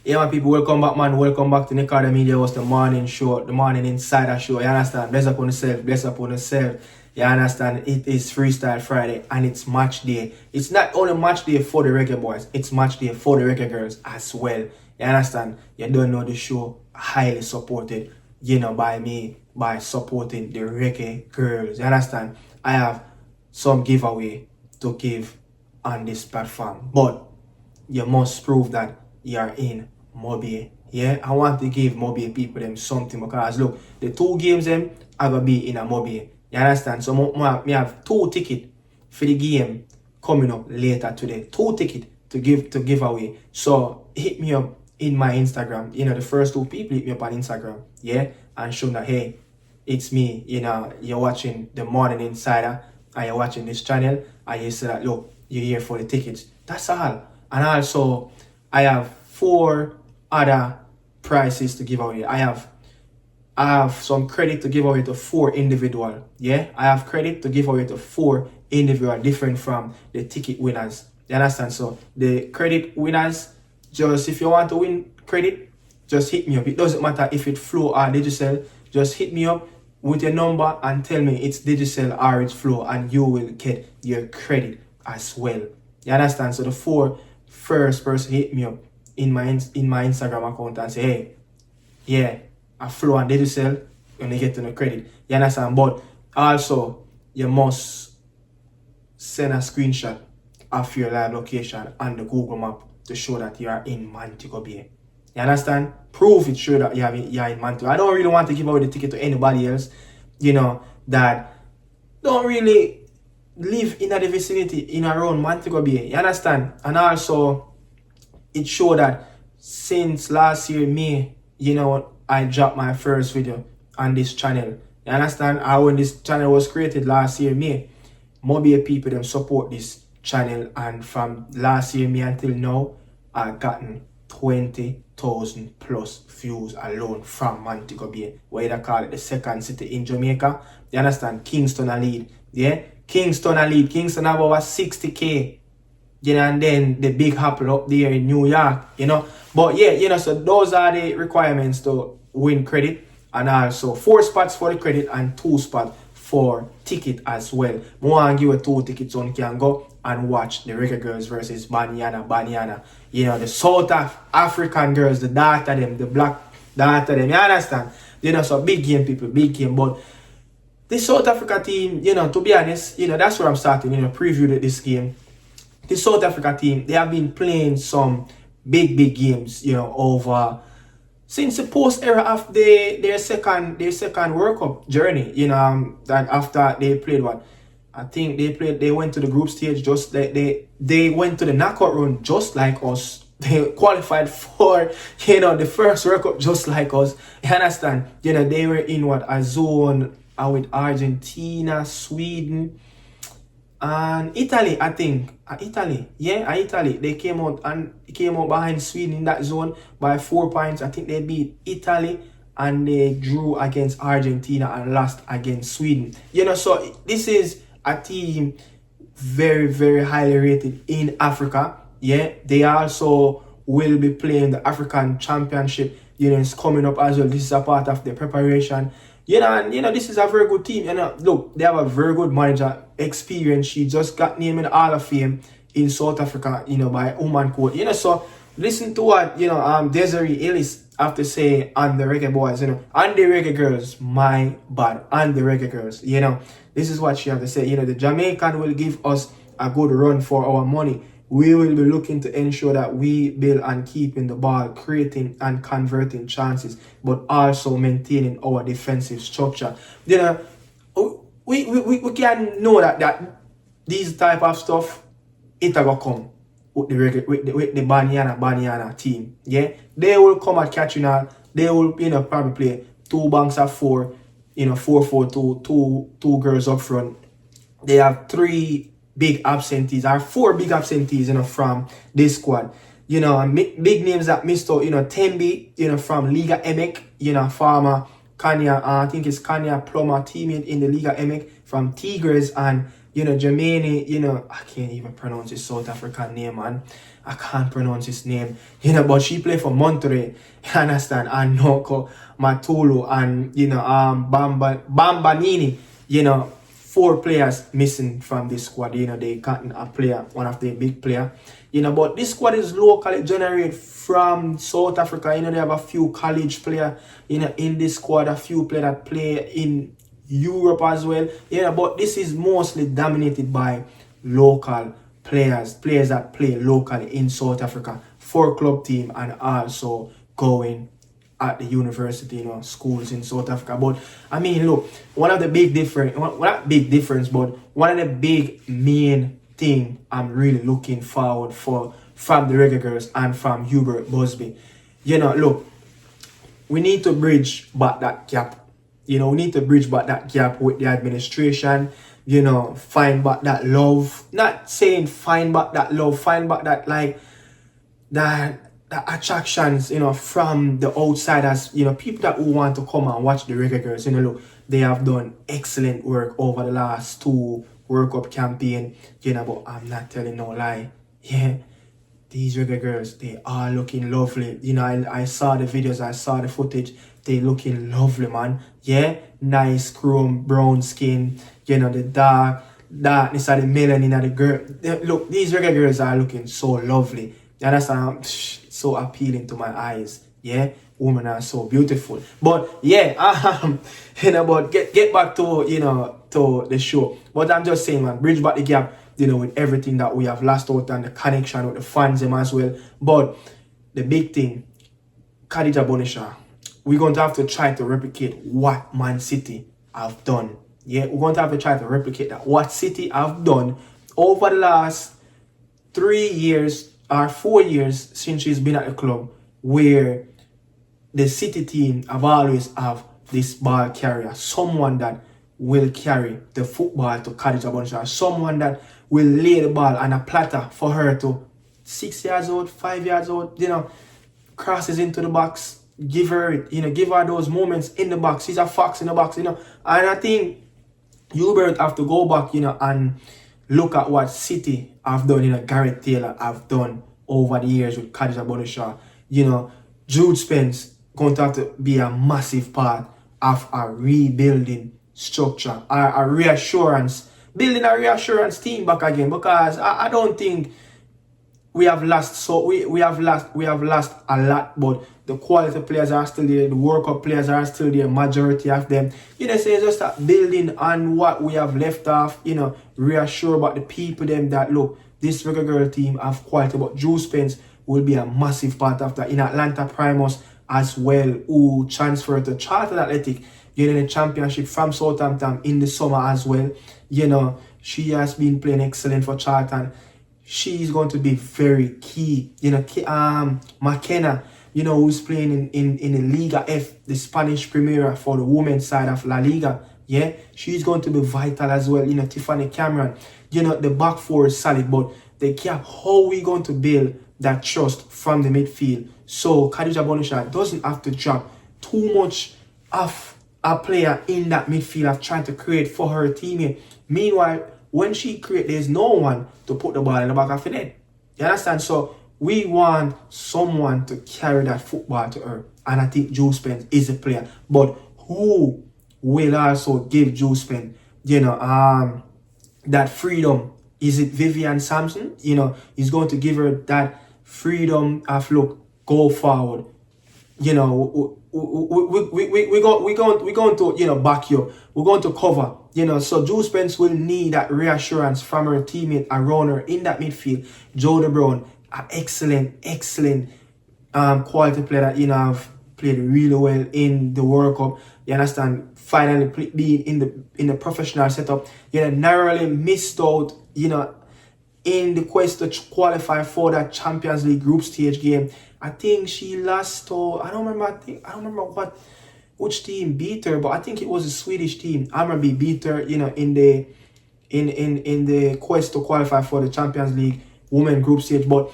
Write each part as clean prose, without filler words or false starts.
Yeah, my people, welcome back, man. Welcome back to Nicardo Media House, the morning show, the morning insider show. You understand? Bless upon yourself, bless upon yourself. You understand? It is Freestyle Friday and it's match day. It's not only match day for the reggae boys, it's match day for the reggae girls as well. You understand? You don't know the show highly supported, by me, by supporting the reggae girls. You understand? I have some giveaway to give on this platform, but you must prove that you're in Mobile. Yeah, I want to give Mobile people them something because look, the 2 games them are gonna be in a Mobile. You understand? So me have 2 tickets for the game coming up later today. 2 tickets to give away. So hit me up in my Instagram. The first 2 people hit me up on Instagram. Yeah, and show that hey, it's me. You're watching the Morning Insider and you're watching this channel and you say that look, you're here for the tickets. That's all. And also I have 4 other prizes to give away. I have some credit to give away to 4 individual. Yeah, I have credit to give away to 4 individual, different from the ticket winners. You understand? So the credit winners, just if you want to win credit, just hit me up. It doesn't matter if it flow or digital. Just hit me up with your number and tell me it's digital or it's flow, and you will get your credit as well. You understand? So the 4 first person hit me up in my Instagram account and say, hey, yeah, I flow and digital when you get to the credit. You understand? But also you must send a screenshot of your live location on the Google map to show that you are in Montego Bay. You understand? Proof it show that you're in Montego. I don't really want to give away the ticket to anybody else, that don't really live in the vicinity in around Montego Bay. You understand? And also it showed that since last year May, I dropped my first video on this channel. You understand? How when this channel was created last year May, Mobile people them support this channel, and from last year May until now, I've gotten 20,000 plus views alone from Montego Bay, where they call it the second city in Jamaica. You understand? Kingston a lead. Yeah? Kingston a lead. Kingston have over 60k. And then the Big Apple up there in New York, But yeah, so those are the requirements to win credit. And also 4 spots for the credit and 2 spots for ticket as well. I want to give you 2 tickets on can go and watch the Reggae Girlz versus Banyana. The South African girls, the daughter them, the black daughter them. You understand? So big game, people, big game. But the South Africa team, to be honest, that's where I'm starting, preview this game. The South Africa team, they have been playing some big games, over since the post era of their second World Cup journey, that after they played I think they went to the group stage just they went to the knockout round just like us. They qualified for, the first World Cup just like us. You understand? They were in a zone with Argentina, Sweden, and Italy, I think. Italy. They came out behind Sweden in that zone by 4 points. I think they beat Italy and they drew against Argentina and lost against Sweden. So this is a team very, very highly rated in Africa. Yeah, they also will be playing the African Championship. It's coming up as well. This is a part of the preparation. This is a very good team. Look, they have a very good manager, experience. She just got named in the Hall of Fame in South Africa, by Woman Code. So listen to what, Desiree Ellis have to say on the Reggae Boys, and the Reggae Girls, my bad, and the Reggae Girls, this is what she have to say. The Jamaican will give us a good run for our money. We will be looking to ensure that we build and keeping the ball, creating and converting chances, but also maintaining our defensive structure. We can know that these type of stuff, it will come with the Banyana team. Yeah, they will come at catching all. They will probably play 2 banks of 4, 4-4-2, 2 girls up front. They have 3 big absentees, or 4 big absentees, from this squad. Big names that Mr. Tembi, from Liga MX, former Kanya, I think it's Kanya Plummer teammate in the Liga MX from Tigres, and Jermaine, I can't even pronounce his South African name, man. I can't pronounce his name, but she played for Monterey, you understand, and Noko, Matulu, and, Bambanini, 4 players missing from this squad, they gotten a player, one of the big player, but this squad is locally generated from South Africa, they have a few college players, in this squad, a few players that play in Europe as well, but this is mostly dominated by local players that play locally in South Africa for club team and also going at the university, schools in South Africa. But I mean, look, one of the big difference, well, not big difference, but one of the big main thing I'm really looking forward for from the Reggae Girlz and from Hubert Busby, look, we need to bridge back that gap. We need to bridge back that gap with the administration, find back that love. Not saying find back that love, find back that, like, that attractions, from the outsiders, people that who want to come and watch the Reggae Girlz. Look, they have done excellent work over the last 2 World Cup campaign, but I'm not telling no lie. Yeah, these Reggae Girlz, they are looking lovely. I saw the videos, I saw the footage. They looking lovely, man. Yeah, nice chrome brown skin. The darkness of the melanin of the girl. Look, these Reggae Girlz are looking so lovely. You understand? So appealing to my eyes. Yeah, women are so beautiful. But yeah, but get back to to the show. But I'm just saying, man, bridge back the gap. With everything that we have lost out and the connection with the fans them as well. But the big thing, Khadija Bonisha, we're going to have to try to replicate what Man City have done. Yeah, we're going to have to try to replicate that. What City have done over the last 3 years or 4 years since she's been at the club, where the City team have always have this ball carrier, someone that will carry the football to Khadija Bonisha, someone that will lay the ball on a platter for her to 6 yards out, 5 yards out, crosses into the box. Give her those moments in the box. She's a fox in the box, And I think Hubert have to go back, and look at what City have done, Gareth Taylor have done over the years with Khadija Bonisha. Jude Spence going to have to be a massive part of a rebuilding structure, a reassurance, building a reassurance team back again, because I don't think we have lost. So we have lost a lot, but the quality players are still there. The World Cup players are still there. Majority of them. So it's just that building on what we have left off. Reassure about the people them that look, this Reggae Girl team have quality, but Drew Spence will be a massive part of that. In Atlanta Primus as well, who transferred to Charlton Athletic, the championship from Southampton in the summer as well. She has been playing excellent for Charlton. She is going to be very key. McKenna, who's playing in the Liga F, the Spanish Primera for the women's side of La Liga. Yeah, she's going to be vital as well. Tiffany Cameron. The back four is solid, but the gap, how we going to build that trust from the midfield? So Khadija Bonisha doesn't have to drop too much of a player in that midfield of trying to create for her teammate. Meanwhile, when she creates, there's no one to put the ball in the back of the net. You understand? So we want someone to carry that football to her. And I think Jude Spence is a player. But who will also give Jude Spence, that freedom? Is it Vivian Sampson? He's going to give her that freedom of, look, go forward. We're going to back you. We're going to cover. So Jude Spence will need that reassurance from her teammate around her in that midfield. Jodie Brown, an excellent quality player that have played really well in the World Cup. You understand? Finally being in the professional setup. Narrowly missed out. In the quest to qualify for that Champions League group stage game. I think she lost to, I don't remember which team beat her, but I think it was a Swedish team. Hammarby beat her, in the quest to qualify for the Champions League women group stage. But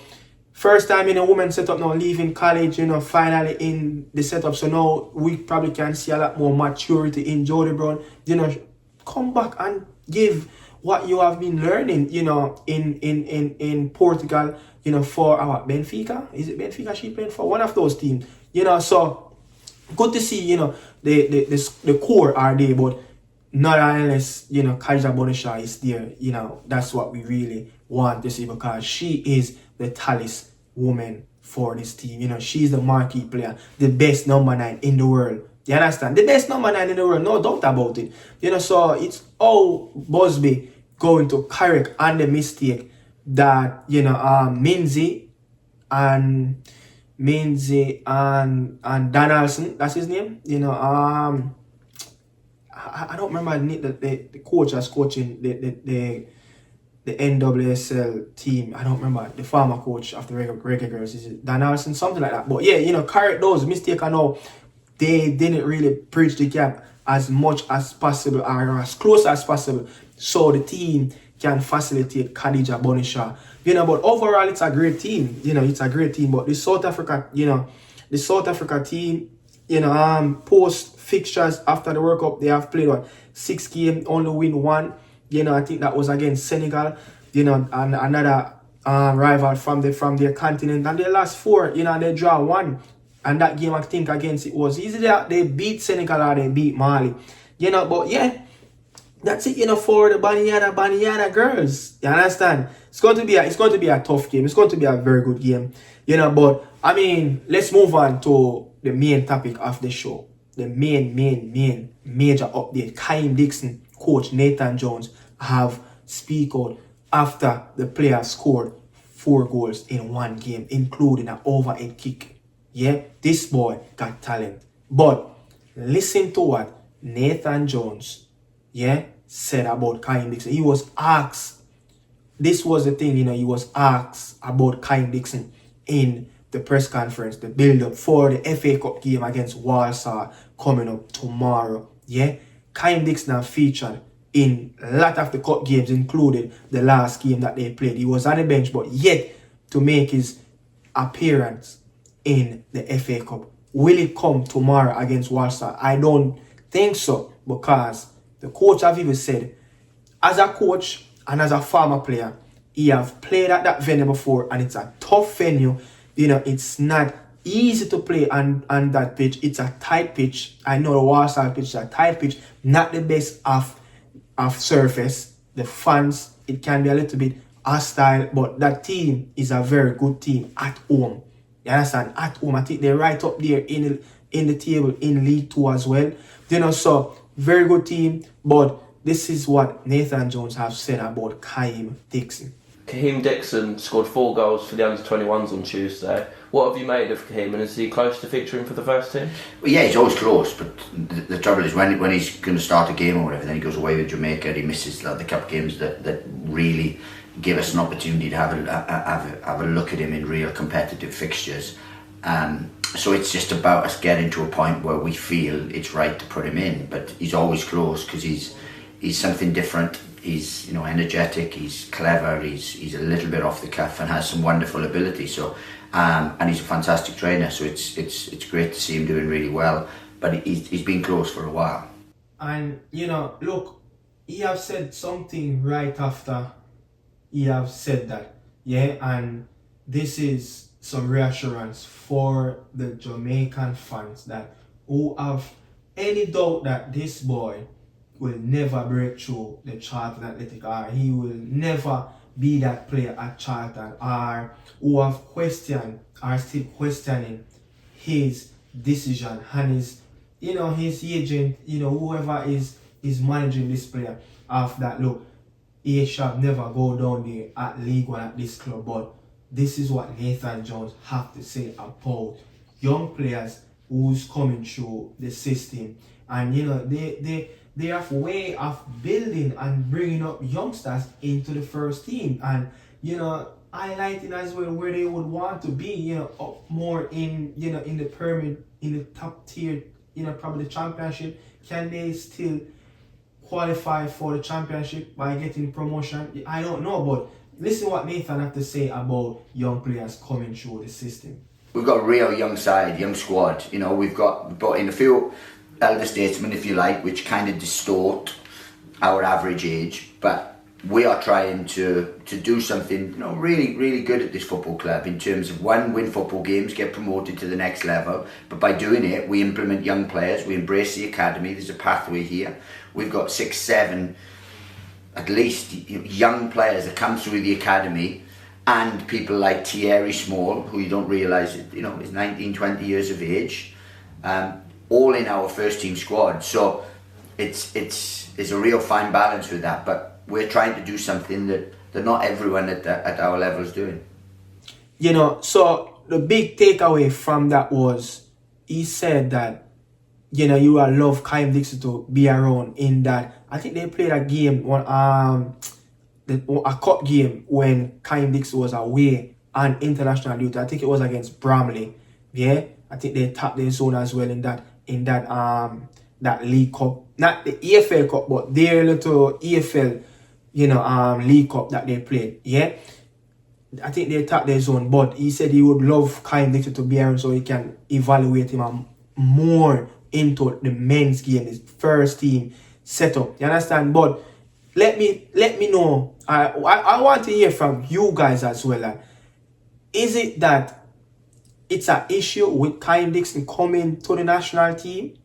first time in a women's setup now, leaving college, finally in the setup. So now we probably can see a lot more maturity in Jodie Brown. Come back and give what you have been learning, you know, in Portugal, you know, for our Benfica. Is it Benfica she playing for? One of those teams, you know. So good to see, you know, the core are there, but not unless, you know, Kaija Bonisha is there, you know. That's what we really want to see, because she is the tallest woman for this team. You know, she's the marquee player, the best number 9 in the world. You understand? The best number 9 in the world, no doubt about it. You know, so it's all Busby going to correct on the mistake that, you know, Minzy and Donaldson, that's his name. You know, I don't remember the coach that's coaching the NWSL team. I don't remember the former coach of the Reggae Girlz. Is it Donaldson? Something like that. But yeah, you know, correct those mistakes. I know they didn't really bridge the gap as much as possible, or as close as possible, so the team can facilitate Khadija Bonisha. You know, but overall it's a great team. You know, it's a great team. But the South Africa, you know, the South Africa team, you know, post fixtures after the World Cup, they have played 6 games, only win 1. You know, I think that was against Senegal. You know, and another rival from their continent, and their last 4, you know, they draw 1. And that game, I think, against it was easy. They beat Senegal or they beat Mali. You know, but yeah, that's it, you know, for the Banyana girls. You understand? It's going to be a tough game. It's going to be a very good game. You know, but I mean, let's move on to the main topic of the show. The main major update. Kahem Dixon, coach Nathan Jones have speak out after the players scored 4 goals in 1 game, including an overhead kick. Yeah, this boy got talent. But listen to what Nathan Jones, yeah, said about Kahem Dixon. He was asked, this was the thing, you know, he was asked about Kahem Dixon in the press conference, the build-up for the FA Cup game against Walsall coming up tomorrow. Yeah, Kahem Dixon have featured in a lot of the cup games, including the last game that they played. He was on the bench, but yet to make his appearance in the FA Cup. Will it come tomorrow against Walsall? I don't think so, because the coach have even said, as a coach and as a former player, he have played at that venue before, and it's a tough venue. You know, it's not easy to play on that pitch. It's a tight pitch. I know the Walsall pitch is a tight pitch, not the best of surface. The fans, it can be a little bit hostile, but that team is a very good team at home. You understand? At home, I think they're right up there in the table in League 2 as well. You know, so very good team. But this is what Nathan Jones have said about Kahem Dixon. Kahem Dixon scored 4 goals for the under-21s on Tuesday. What have you made of Kahem, and is he close to featuring for the first team? Well, yeah, he's always close, but the trouble is when he's going to start a game or whatever, then he goes away with Jamaica, he misses the cup games that really give us an opportunity to have a look at him in real competitive fixtures. So it's just about us getting to a point where we feel it's right to put him in, but he's always close because he's something different. He's, you know, energetic, he's clever, he's a little bit off the cuff and has some wonderful ability. So and he's a fantastic trainer, so it's great to see him doing really well. But he's been close for a while. And you know, look, he have said something right after he have said that, yeah, and this is some reassurance for the Jamaican fans that who have any doubt that this boy will never break through the Charlton Athletic, or he will never be that player at Charlton, or who have questioned, are still questioning his decision and his, you know, his agent, you know, whoever is managing this player, of that, look, he shall never go down there at League 1 at this club. But this is what Nathan Jones have to say about young players who's coming through the system. And you know, they have a way of building and bringing up youngsters into the first team, and you know, highlighting as well where they would want to be, you know, up more in, you know, in the pyramid, in the top tier, you know, probably the championship. Can they still qualify for the championship by getting promotion? I don't know, but listen what Nathan had to say about young players coming through the system. We've got a real young side, young squad. You know, we've brought in a few elder statesmen, if you like, which kind of distort our average age, but we are trying to do something, you know, really good at this football club in terms of, one, win football games, get promoted to the next level. But by doing it, we implement young players, we embrace the academy. There's a pathway here. We've got 6, 7, at least, young players that come through the academy, and people like Thierry Small, who you don't realise, you know, is 19, 20 years of age, all in our first team squad. So it's a real fine balance with that, but we're trying to do something that not everyone at our level is doing. You know, so the big takeaway from that was, he said that, you know, you will love Kahem Dixon to be around, in that I think they played a game, a cup game, when Kahem Dixon was away on international duty. I think it was against Bramley. Yeah, I think they tapped their zone as well in that League Cup, not the EFL Cup, but their little EFL, you know, League Cup that they played. Yeah, I think they tapped their zone. But he said he would love Kahem Dixon to be around so he can evaluate him more into the men's game, his first team setup. You understand? But let me know. I want to hear from you guys as well. Is it that it's an issue with Kahem Dixon coming to the national team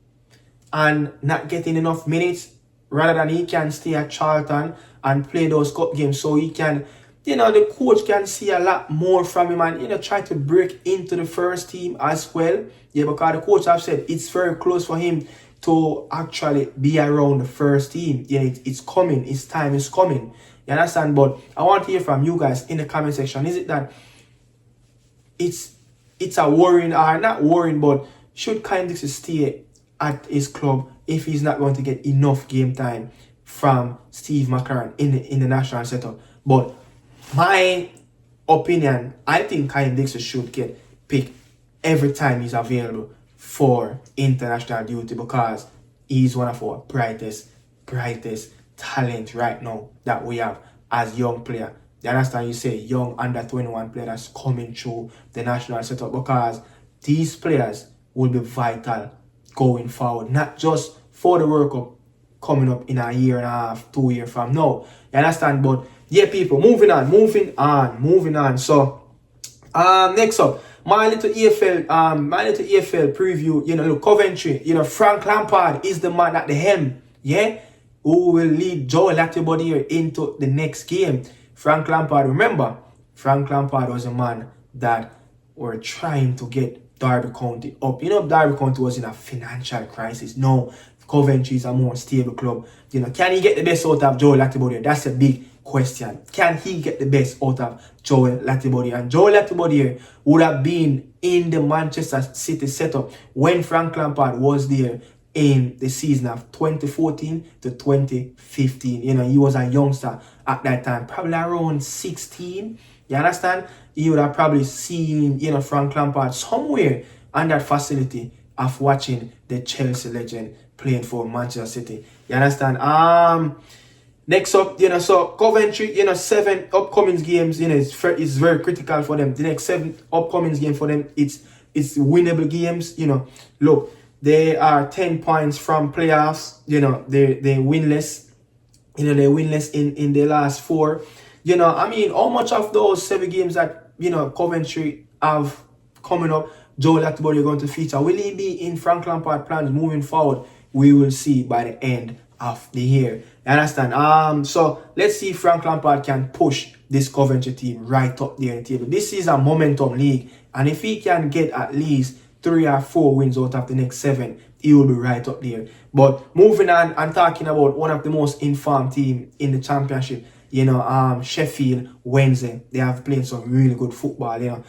and not getting enough minutes, rather than he can stay at Charlton and play those cup games, so he can, you know, the coach can see a lot more from him and, you know, try to break into the first team as well? Yeah, because the coach have said it's very close for him to actually be around the first team. Yeah, it's coming. His time is coming. You understand? But I want to hear from you guys in the comment section. Is it that it's a worrying, or not worrying, but should Kahem Dixon stay at his club if he's not going to get enough game time from Steve McLaren in the national setup? But my opinion, I think Kahem Dixon should get picked every time he's available for international duty, because he's one of our brightest talent right now that we have as young player. You understand? You say young under 21 player that's coming through the national setup, because these players will be vital going forward, not just for the World Cup coming up in a year and a half, 2 years from now. You understand? But yeah, people, moving on. So next up, my little EFL preview. You know, look, Coventry. You know, Frank Lampard is the man at the helm. Yeah, who will lead Joel Latibody into the next game. Frank Lampard, remember, Frank Lampard was a man that were trying to get Derby County up. You know, Derby County was in a financial crisis. No, Coventry is a more stable club. You know, can he get the best out of Joel Latibody? That's a big question. Can he get the best out of Joel Latibody? And Joel Latibody would have been in the Manchester City setup when Frank Lampard was there in the season of 2014 to 2015. You know, he was a youngster at that time, probably around 16. You understand? You would have probably seen, you know, Frank Lampard somewhere on that facility of watching the Chelsea legend playing for Manchester City. You understand? Next up, you know, so Coventry, you know, 7 upcoming games, you know, it's very critical for them. The next 7 upcoming games for them, it's winnable games. You know, look, they are 10 points from playoffs. You know, they winless. You know, they winless in the last 4. You know, I mean, how much of those 7 games that, you know, Coventry have coming up, Joel Latibody going to feature? Will he be in Frank Lampard plans moving forward? We will see by the end of the year. You understand? So let's see if Frank Lampard can push this Coventry team right up there in the table. This is a momentum league, and if he can get at least 3 or 4 wins out of the next 7, he will be right up there. But moving on and talking about one of the most informed team in the championship, you know, Sheffield Wednesday. They have played some really good football. You know,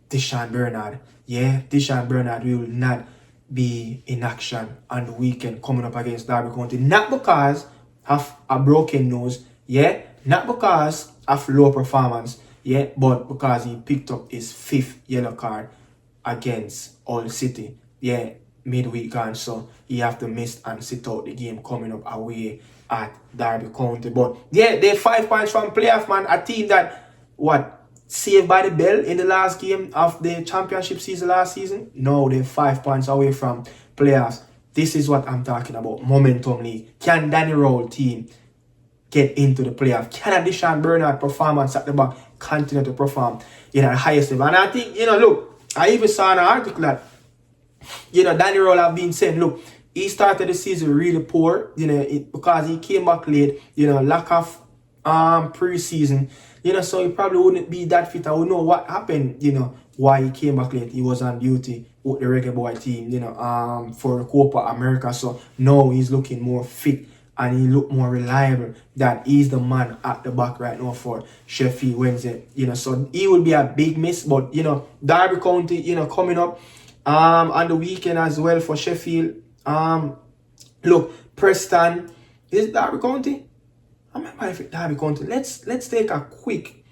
Deshaun Bernard. Yeah, Deshaun Bernard will not be in action on the weekend coming up against Derby County. Not because of a broken nose, yeah, not because of low performance, yeah, but because he picked up his 5th yellow card against Hull City, yeah, midweek on, so he have to miss and sit out the game coming up away at Derby County. But yeah, they're 5 points from playoff, man. A team that saved by the bell in the last game of the championship season last season. No, they're 5 points away from playoffs. This is what I'm talking about. Momentum league. Can Danny Rowell team get into the playoff? Can Deshaun Bernard performance at the back continue to perform at the highest level? And I think, look, I even saw an article that, Danny Roll have been saying, look, he started the season really poor, because he came back late, lack of pre-season, so he probably wouldn't be that fit. I would know what happened, why he came back late. He was on duty with the Reggae Boy team, for the Copa America. So now he's looking more fit and he look more reliable, that he's the man at the back right now for Sheffield Wednesday. So he will be a big miss. But Derby County, coming up on the weekend as well for Sheffield. Look, Preston, is it Derby County? I remember if it's Derby County. Let's take a quick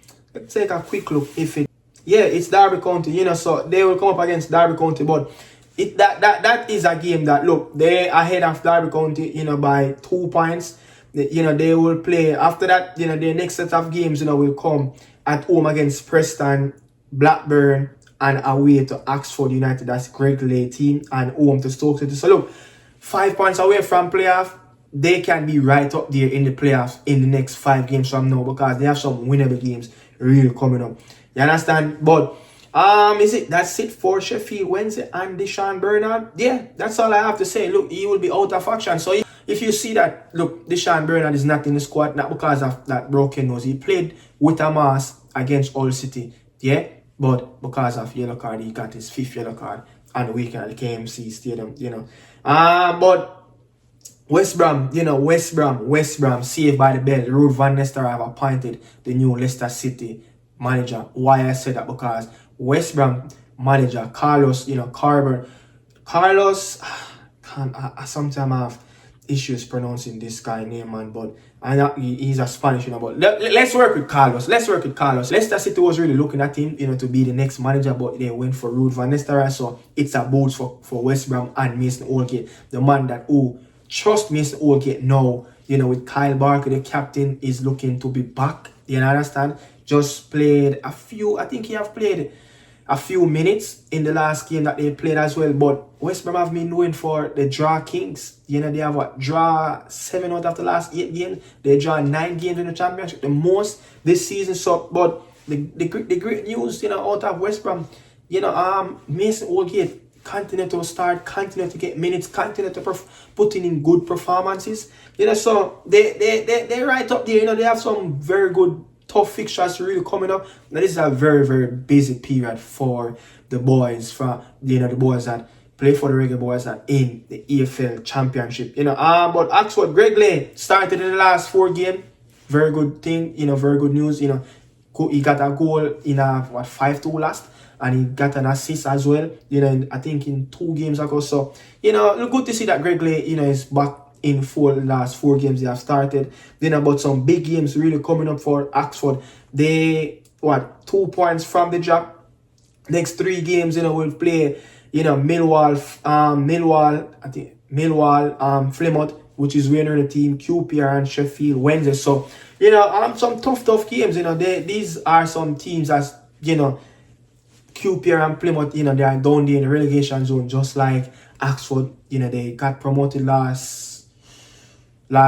look if it. Yeah, it's Derby County, so they will come up against Derby County, but that is a game that, look, they ahead of Derby County, by 2 points. They will play after that, the next set of games, will come at home against Preston, Blackburn, and away to Oxford United. That's Greg Lay team, and home to Stoke City. So look, 5 points away from playoff. They can be right up there in the playoffs in the next 5 games from now, because they have some winnable games really coming up. You understand? But that's it for Sheffield Wednesday and Deshaun Bernard. Yeah, that's all I have to say. Look, he will be out of action. So if you see that, look, Deshaun Bernard is not in the squad, not because of that broken nose. He played with a mask against Hull City, yeah, but because of yellow card, he got his 5th yellow card on the weekend at the KMC Stadium, But West Brom, West Bram, saved by the bell. Ruud van Nistelrooy have appointed the new Leicester City manager. Why I said that? Because West Bram manager Carlos, Carlos, I sometimes have issues pronouncing this guy name, man, but he's a Spanish, but let's work with Carlos. Leicester City was really looking at him, to be the next manager, but they went for Ruud van Nistelrooy, so it's a boost for West Bram and Mason Oldgate, the man that trust Mason Oldgate now, with Kyle Barker, the captain, is looking to be back. You understand? Just played I think he have played a few minutes in the last game that they played as well. But West Brom have been known for the draw kings. They have draw 7 out of the last 8 games. They draw 9 games in the championship, the most this season. So, but the great news, out of West Brom, Mason Oldgate continue to start, continue to get minutes, continue to put in good performances. So they right up there. They have some very good tough fixtures really coming up. Now this is a very, very busy period for the boys, for the boys that play for the Reggaeboyz and in the EFL Championship. But Oxford, Greg Lay started in the last 4 games. Very good thing, very good news. He got a goal in a 5-2 last, and he got an assist as well. I think in 2 games ago. So good to see that Greg Lay is back in full. Last 4 games they have started. About some big games really coming up for Oxford. They 2 points from the drop. Next 3 games, we'll play, Millwall, Plymouth, which is winner the team, QPR and Sheffield Wednesday. So, some tough games. These are some teams as, QPR and Plymouth, they are down there in the relegation zone, just like Oxford. They got promoted last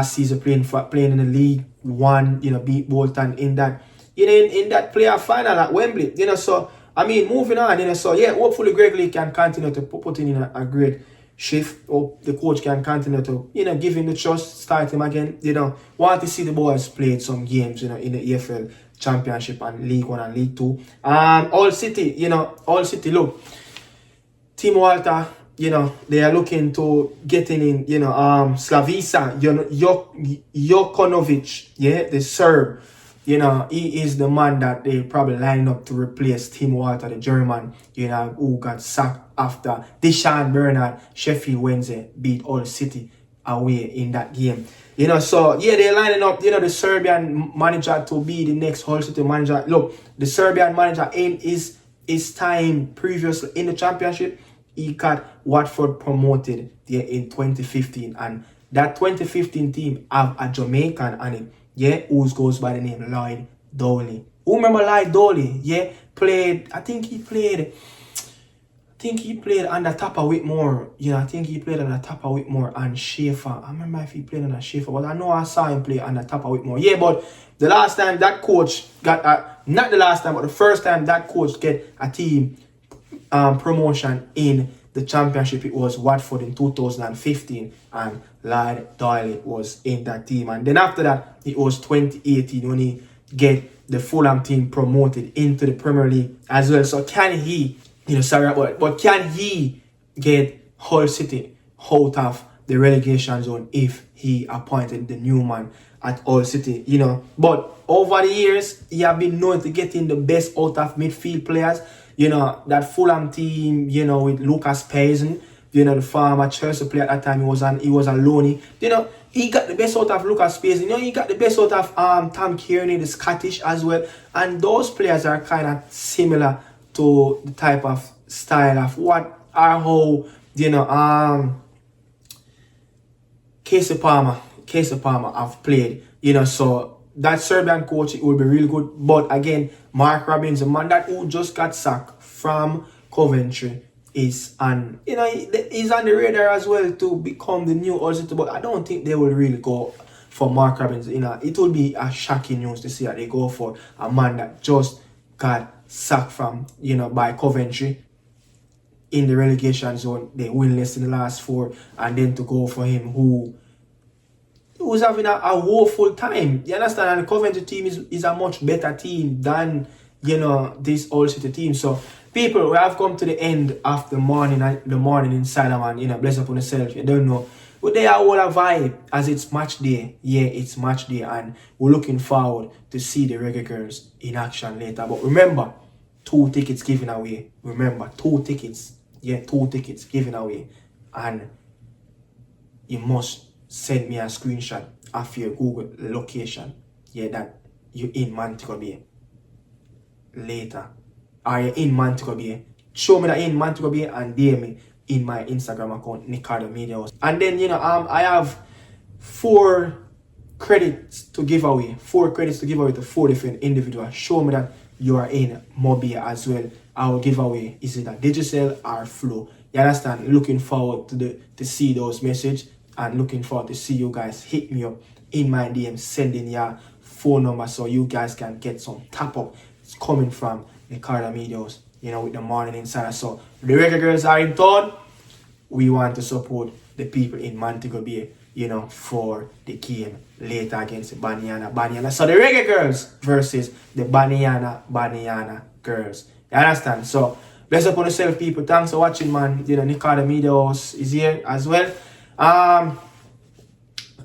season playing in the League One, beat Bolton in that playoff final at Wembley. So moving on, so yeah, hopefully Greg Lee can continue to put in a great shift, or the coach can continue to give him the trust, start him again. Want to see the boys play some games in the EFL Championship and League One and League Two. All City, look, Team Walter, they are looking to getting in, Slavica, Jokonovic, the Serb, he is the man that they probably line up to replace Tim Walter, the German, who got sacked after Deshaun Bernard, Sheffield Wednesday beat All City away in that game. So yeah, they're lining up, the Serbian manager to be the next Hull City manager. Look, the Serbian manager in his time previously in the championship, he got Watford promoted there in 2015, and that 2015 team have a Jamaican on it, who goes by the name Lloyd Dowley. Who remember Lloyd Dowley? I think he played think he played under Tapper Whitmore. I think he played under Tapper Whitmore and Schaefer. I remember if he played under Schaefer, but I know I saw him play under Tapper Whitmore. Yeah, but the last time that coach got, not the last time, but the first time that coach get a team promotion in the championship, it was Watford in 2015, and Lloyd Doyle was in that team. And then after that, it was 2018 when he get the Fulham team promoted into the Premier League as well. So can he, but can he get Hull City out of the relegation zone if he appointed the new man at Hull City, But over the years, he have been known to getting the best out of midfield players. That Fulham team, with Lucas Payson, the former Chelsea player at that time, he was a loanee. He got the best out of Lucas Payson. He got the best out of Tom Kearney, the Scottish as well. And those players are kind of similar to the type of style of what our whole, Casey Palmer have played. So that Serbian coach, it will be really good. But again, Mark Robbins, the man that who just got sacked from Coventry, is on he's on the radar as well to become the new Hull City. But I don't think they will really go for Mark Robbins. It will be a shocking news to see that they go for a man that just got sacked from by Coventry in the relegation zone. They winless in the last 4, and then to go for him who was having a woeful time. You understand? And the Coventry team is a much better team than this Hull City team. So people, we have come to the end of the morning inside, man. Bless upon yourself. You don't know, but they are all a vibe as it's match day. Yeah, it's match day, and we're looking forward to see the Reggae Girlz in action later. But remember, 2 tickets given away. Remember, 2 tickets. Yeah, 2 tickets given away, and you must send me a screenshot of your Google location. Yeah, that you're in Montego Bay later. Are you in Montego Bay? Show me that you're in Montego Bay and DM me in my Instagram account, Nicardo Media House. And then I have 4 credits to give away. 4 credits to give away to 4 different individuals. Show me that you are in Mobile as well. I will give away is it a Digicel or Flow. You understand? Looking forward to see those messages, and looking forward to see you guys hit me up in my DM, sending your phone number so you guys can get some tap up. It's coming from Nicardo Media House, with the morning insider. So the Reggae Girlz are in town. We want to support the people in Montego Bay, for the game later against the Banyana. So the Reggae Girlz versus the Banyana Girls. You understand? So bless up on yourself, people. Thanks for watching, man. Nicardo Media House is here as well. I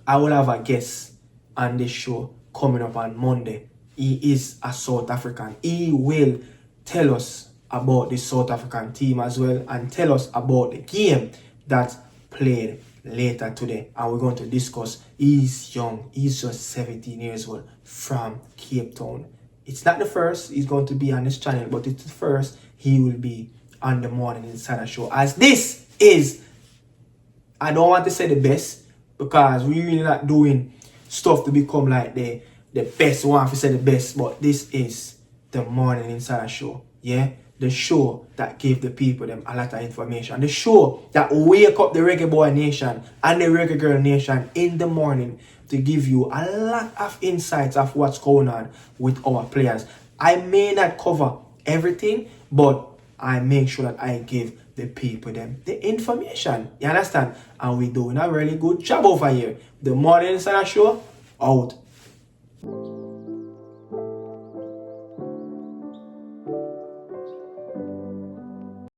will have a guest on this show coming up on Monday. He is a South African. He will tell us about the South African team as well, and tell us about the game that played later today. And we're going to discuss. He's young. He's just 17 years old from Cape Town. It's not the first he's going to be on this channel, but it's the first he will be on the Morning Insider show. As this is, I don't want to say the best, because we're really not doing stuff to become like the best. I want to say the best, but this is the Morning Insider show. Yeah, the show that gave the people them a lot of information. The show that wake up the Reggae Boy Nation and the Reggae Girl Nation in the morning to give you a lot of insights of what's going on with our players. I may not cover everything, but I make sure that I give the people them the information. You understand? And we're doing a really good job over here. The Morning Insider show out.